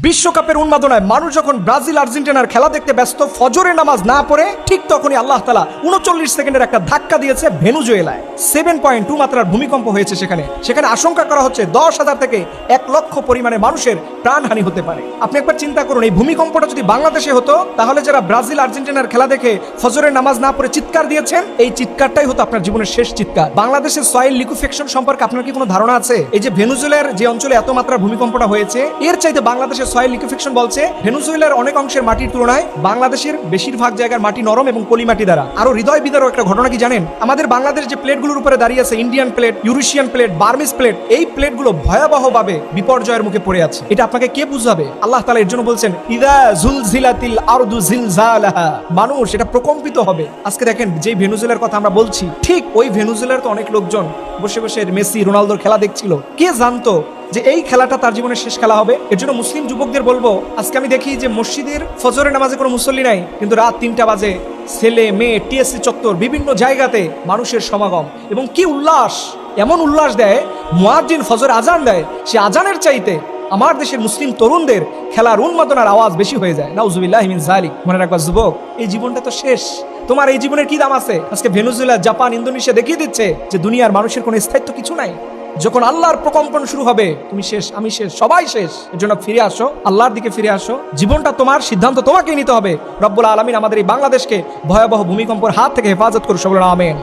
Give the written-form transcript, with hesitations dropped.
বিশ্বকাপের উন্মাদনায় মানুষ যখন ব্রাজিল আর্জেন্টিনার খেলা দেখতে ব্যস্ত, ফজরের নামাজ না পড়ে ঠিক তখনই আল্লাহ তাআলা 39 সেকেন্ডের একটা ধাক্কা দিয়েছে ভেনেজুয়েলায়। 7.2 মাত্রার ভূমিকম্প হয়েছে সেখানে আশঙ্কা করা হচ্ছে 10,000 থেকে 1 লক্ষ পরিমাণে মানুষের প্রাণহানি হতে পারে। আপনি একবার চিন্তা করুন, এই ভূমিকম্পটা যদি বাংলাদেশে হতো তাহলে যারা ব্রাজিল আর্জেন্টিনার খেলা দেখে ফজরের নামাজ না পড়ে চিৎকার দিয়েছেন, এই চিৎকারটাই হতো আপনার জীবনের শেষ চিৎকার। বাংলাদেশের সয়েল লিকুইফেকশন সম্পর্কে আপনার কি কোনো ধারণা আছে? এই যে ভেনেজুয়েলার যে অঞ্চলে এত মাত্রার ভূমিকম্পটা হয়েছে, এর চাইতে বাংলাদেশের সয়েল লিকুইফেকশন বলছে ভেনেজুয়েলার অনেক অংশের মাটির তুলনায় বাংলাদেশের বেশিরভাগ জায়গার মাটি নরম এবং পলি মাটি দ্বারা। আরো হৃদয় বিদারক একটা ঘটনা কি জানেন? আমাদের বাংলাদেশ যে প্লেটগুলোর উপরে দাঁড়িয়ে আছে, Indian plate, Eurasian plate, Burmese plate, এই প্লেটগুলো ভয়াবহভাবে বিপর্যয়ের মুখে পড়ে আছে। এটা আপনাকে কে বুঝাবে? আল্লাহ তাআলা এর জন্য বলছেন ইদা জুলজিলাতিল আরদু জিলজালাহা, মানুষ এটা প্রকম্পিত হবে। আজকে দেখেন যে ভেনেজুয়েলার কথা আমরা বলছি, ঠিক ওই ভেনেজুয়েলার তো অনেক লোকজন বসে বসে মেসি রোনালদোর খেলা দেখছিল। কে জানতো যে এই খেলাটা তার জীবনের শেষ খেলা হবে? এর জন্য মুসলিম যুবকদের বলবো, আজকে আমি দেখি যে মসজিদের ফজরের নামাজে কোনো মুসল্লি নাই, কিন্তু রাত 3টা বাজে ছেলে মেয়ে টিএসসি চত্বর বিভিন্ন জায়গাতে মানুষের সমাগম, এবং কি উল্লাস! এমন উল্লাস দেয়, মুয়াজ্জিন ফজর আজান দেয়, সে আজানের চাইতে আমার দেশের মুসলিম তরুণদের খেলার উন্মাদনার আওয়াজ বেশি হয়ে যায়। নাউজুবিল্লাহি মিন যালিক। মনে রাখবা যুবক, এই জীবনটা তো শেষ। তোমার এই জীবনের কি দাম আছে? আজকে ভেনেজুয়েলা, জাপান, ইন্দোনেশিয়া দেখিয়ে দিচ্ছে যে দুনিয়ার মানুষের কোনো স্থায়িত্ব কিছু নাই। যখন আল্লাহর প্রকম্পন শুরু হবে, তুমি শেষ, আমি শেষ, সবাই শেষ। এর জন্য ফিরে আসো, আল্লাহর দিকে ফিরে আসো। জীবনটা তোমার, সিদ্ধান্ত তোমাকেই নিতে হবে। রব্বুল আলামিন আমাদের এই বাংলাদেশকে ভয়াবহ ভূমিকম্পের হাত থেকে হেফাজত করুন। সকলে আমিন।